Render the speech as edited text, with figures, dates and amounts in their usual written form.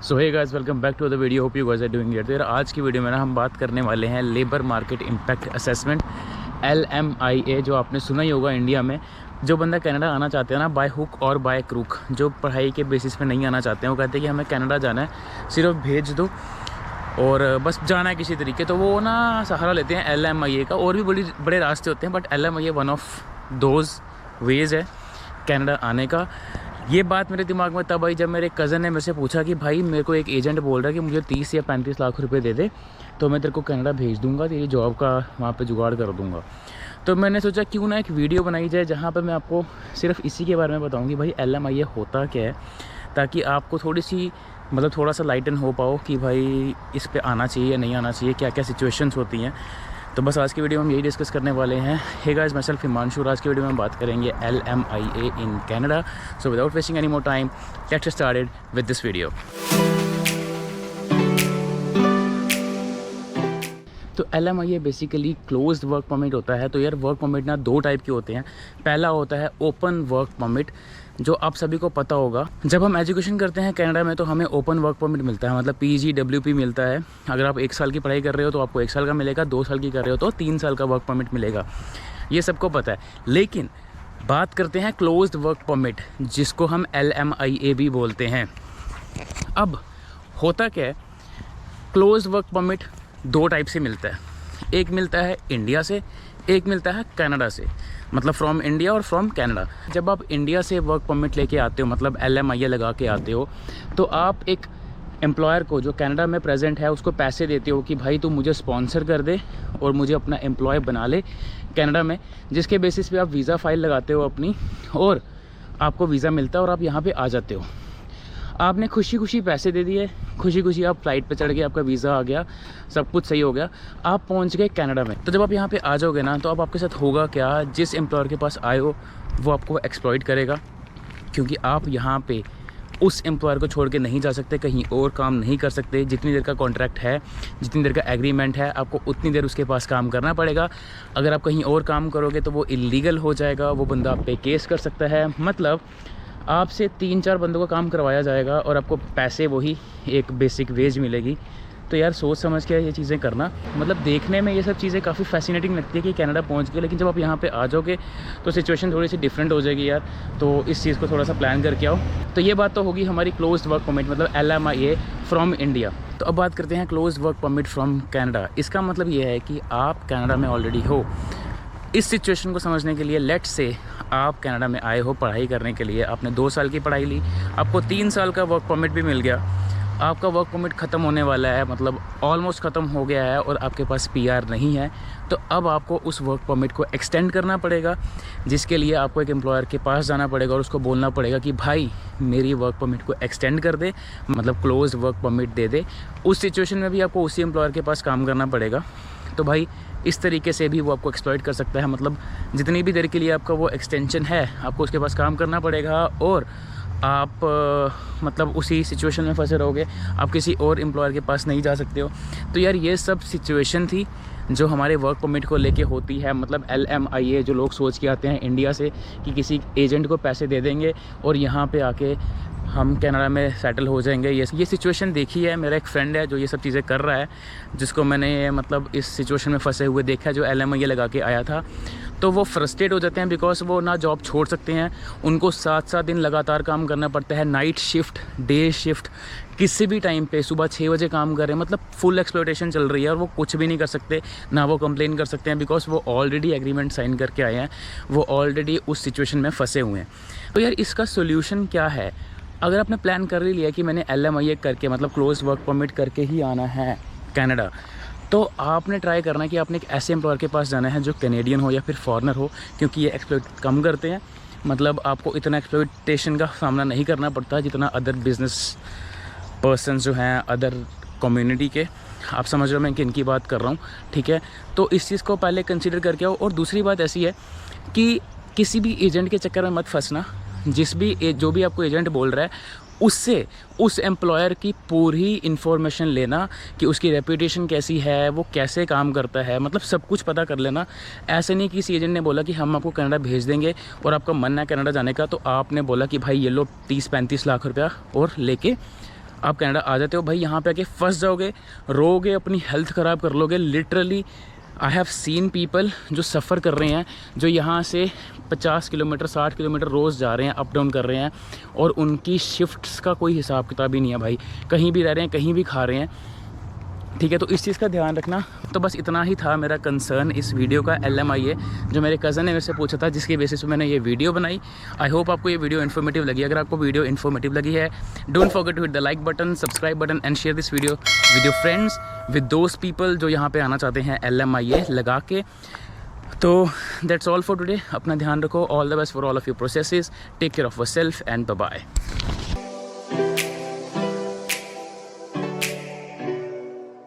So hey guys, welcome back to the video. Hope you guys are doing great. तो यार आज की video में ना हम बात करने वाले हैं labour market impact assessment LMIA, जो आपने सुना ही होगा। इंडिया में जो बंदा कनाडा आना चाहते हैं ना, बाय हुक और बाय क्रूक, जो पढ़ाई के बेसिस पे नहीं आना चाहते हैं, वो कहते हैं कि हमें कनाडा जाना है, सिर्फ भेज दो और बस जाना है किसी तरीके। तो वो ना सहारा लेते हैं LMIA का। और भी बड़े रास्ते होते हैं, but LMIA one of those ways है कनाडा आने का। ये बात मेरे दिमाग में तब आई जब मेरे कज़न ने मेरे से पूछा कि भाई मेरे को एक एजेंट बोल रहा है कि मुझे 30 या 35 लाख रुपए दे दे तो मैं तेरे को कनाडा भेज दूंगा, तेरी जॉब का वहाँ पे जुगाड़ कर दूंगा। तो मैंने सोचा क्यों ना एक वीडियो बनाई जाए जहाँ पे मैं आपको सिर्फ इसी के बारे में बताऊँ कि भाई LMIA होता क्या है, ताकि आपको थोड़ा सा लाइटन हो पाओ कि भाई इस पे आना चाहिए या नहीं आना चाहिए, क्या क्या सिचुएशंस होती हैं। तो बस आज की वीडियो में हम यही डिस्कस करने वाले हैं। Hey guys, myself Himanshu. आज की वीडियो में हम बात करेंगे LMIA in Canada. So without wasting any more time, let's get started with this video. तो LMIA basically closed work permit होता है। तो यार वर्क परमिट ना दो टाइप के होते हैं। पहला होता है ओपन वर्क परमिट, जो आप सभी को पता होगा। जब हम एजुकेशन करते हैं कनाडा में तो हमें ओपन वर्क परमिट मिलता है, मतलब PGWP मिलता है। अगर आप 1 साल की पढ़ाई कर रहे हो तो आपको 1 साल का मिलेगा, 2 साल की कर रहे हो तो 3 साल का वर्क परमिट मिलेगा। ये सबको पता है। लेकिन बात करते हैं क्लोज्ड वर्क परमिट, जिसको हम LMIA भी बोलते हैं। अब होता क्या है, क्लोज्ड वर्क परमिट 2 टाइप से मिलता है। एक मिलता है इंडिया से, एक मिलता है कनाडा से, मतलब फ्रॉम इंडिया और फ्रॉम कनाडा। जब आप इंडिया से वर्क परमिट लेके आते हो, मतलब LMIA लगा के आते हो, तो आप एक एम्प्लॉयर को जो कनाडा में प्रेजेंट है उसको पैसे देते हो कि भाई तू मुझे स्पॉन्सर कर दे और मुझे अपना एम्प्लॉय बना ले कनाडा में, जिसके बेसिस पे आप वीज़ा फाइल लगाते हो अपनी, और आपको वीज़ा मिलता है और आप यहाँ पे आ जाते हो। आपने खुशी खुशी पैसे दे दिए, खुशी खुशी आप फ्लाइट पे चढ़ गए, आपका वीज़ा आ गया, सब कुछ सही हो गया, आप पहुंच गए कनाडा में। तो जब आप यहाँ पे आ जाओगे ना, तो अब आपके साथ होगा क्या, जिस एम्प्लॉयर के पास आए हो वो आपको एक्सप्लॉइट करेगा, क्योंकि आप यहाँ पे उस एम्प्लॉयर को छोड़ के नहीं जा सकते, कहीं और काम नहीं कर सकते। जितनी देर का कॉन्ट्रैक्ट है, जितनी देर का एग्रीमेंट है, आपको उतनी देर उसके पास काम करना पड़ेगा। अगर आप कहीं और काम करोगे तो वो इलीगल हो जाएगा, वो बंदा आप पे केस कर सकता है। मतलब आपसे 3-4 बंदों का काम करवाया जाएगा और आपको पैसे वही एक बेसिक वेज मिलेगी। तो यार सोच समझ के ये चीज़ें करना। मतलब देखने में ये सब चीज़ें काफ़ी फैसिनेटिंग लगती है कि कनाडा पहुंच गए, लेकिन जब आप यहाँ पे आ जाओगे तो सिचुएशन थोड़ी सी डिफरेंट हो जाएगी यार। तो इस चीज़ को थोड़ा सा प्लान करके आओ। तो ये बात तो होगी हमारी क्लोज्ड वर्क परमिट, मतलब LMIA फ्रॉम इंडिया। तो अब बात करते हैं closed work permit from Canada. इसका मतलब ये है कि आप कनाडा में ऑलरेडी हो। इस सिचुएशन को समझने के लिए लेट्स से आप कनाडा में आए हो पढ़ाई करने के लिए, आपने 2 साल की पढ़ाई ली, आपको 3 साल का वर्क परमिट भी मिल गया, आपका वर्क परमिट ख़त्म होने वाला है, मतलब ऑलमोस्ट ख़त्म हो गया है, और आपके पास PR नहीं है। तो अब आपको उस वर्क परमिट को एक्सटेंड करना पड़ेगा, जिसके लिए आपको एक एम्प्लॉयर के पास जाना पड़ेगा और उसको बोलना पड़ेगा कि भाई मेरी वर्क परमिट को एक्सटेंड कर दे, मतलब क्लोज वर्क परमिट दे दे। उस सिचुएशन में भी आपको उसी एम्प्लॉयर के पास काम करना पड़ेगा। तो भाई इस तरीके से भी वो आपको एक्सप्लॉइट कर सकता है। मतलब जितनी भी देर के लिए आपका वो एक्सटेंशन है, आपको उसके पास काम करना पड़ेगा और आप मतलब उसी सिचुएशन में फंसे रहोगे, आप किसी और एम्प्लॉयर के पास नहीं जा सकते हो। तो यार ये सब सिचुएशन थी जो हमारे वर्क परमिट को लेके होती है। मतलब LMIA जो लोग सोच के आते हैं इंडिया से कि किसी एजेंट को पैसे दे देंगे और यहाँ पे आके हम कनाडा में सेटल हो जाएंगे। ये सिचुएशन देखी है। मेरा एक फ्रेंड है जो ये सब चीज़ें कर रहा है, जिसको मैंने मतलब इस सिचुएशन में फंसे हुए देखा है, जो LMIA लगा के आया था। तो वो फ्रस्ट्रेट हो जाते हैं बिकॉज वो ना जॉब छोड़ सकते हैं, उनको 7-7 दिन लगातार काम करना पड़ता है, नाइट शिफ्ट, डे शिफ्ट, किसी भी टाइम पे सुबह 6 बजे काम कर रहे हैं। मतलब फुल एक्सप्लॉयटेशन चल रही है और वो कुछ भी नहीं कर सकते, ना वो कंप्लेन कर सकते हैं, बिकॉज वो ऑलरेडी एग्रीमेंट साइन करके आए हैं, वो ऑलरेडी उस सिचुएशन में फंसे हुए हैं। तो यार इसका सोल्यूशन क्या है? अगर आपने प्लान कर ही लिया कि मैंने LMIA करके, मतलब क्लोज वर्क परमिट करके ही आना है कनाडा, तो आपने ट्राई करना है कि आपने एक ऐसे एम्प्लॉयर के पास जाना है जो कैनेडियन हो या फिर फॉरेनर हो, क्योंकि ये एक्सप्लॉइट कम करते हैं। मतलब आपको इतना एक्सप्लॉइटेशन का सामना नहीं करना पड़ता जितना अदर बिजनेस पर्सन जो हैं, अदर कम्युनिटी के। आप समझ रहे हो मैं किन की बात कर रहा हूँ, ठीक है? तो इस चीज़ को पहले कंसिडर करके आओ। और दूसरी बात ऐसी है कि किसी भी एजेंट के चक्कर में मत फंसना। जो भी आपको एजेंट बोल रहा है उससे उस एम्प्लॉयर की पूरी इन्फॉर्मेशन लेना कि उसकी रेपुटेशन कैसी है, वो कैसे काम करता है, मतलब सब कुछ पता कर लेना। ऐसे नहीं कि किसी एजेंट ने बोला कि हम आपको कनाडा भेज देंगे और आपका मन है कनाडा जाने का, तो आपने बोला कि भाई ये लो 30-35 लाख रुपया और लेके आप कनाडा आ जाते हो भाई, यहाँ पे आके फंस जाओगे, रोगे, अपनी हेल्थ ख़राब कर लोगे। Literally I have seen people जो सफ़र कर रहे हैं, जो यहाँ से 50 किलोमीटर 60 किलोमीटर रोज़ जा रहे हैं, अप डाउन कर रहे हैं, और उनकी शिफ्ट्स का कोई हिसाब किताब ही नहीं है भाई। कहीं भी रह रहे हैं, कहीं भी खा रहे हैं, ठीक है। तो इस चीज़ का ध्यान रखना। तो बस इतना ही था मेरा कंसर्न इस वीडियो का। LMIA जो मेरे कज़न ने मेरे से पूछा था, जिसकी बेसिस पे मैंने ये वीडियो बनाई। आई होप आपको ये वीडियो इन्फॉर्मेटिव लगी। अगर आपको वीडियो इन्फॉर्मेटिव लगी है, don't forget to hit the like button, subscribe button and share this video with your friends, with those people जो यहाँ पे आना चाहते हैं LMIA लगा के। तो दैट्स ऑल फॉर टुडे। अपना ध्यान रखो। All the best for all of your processes. Take care of yourself and bye bye.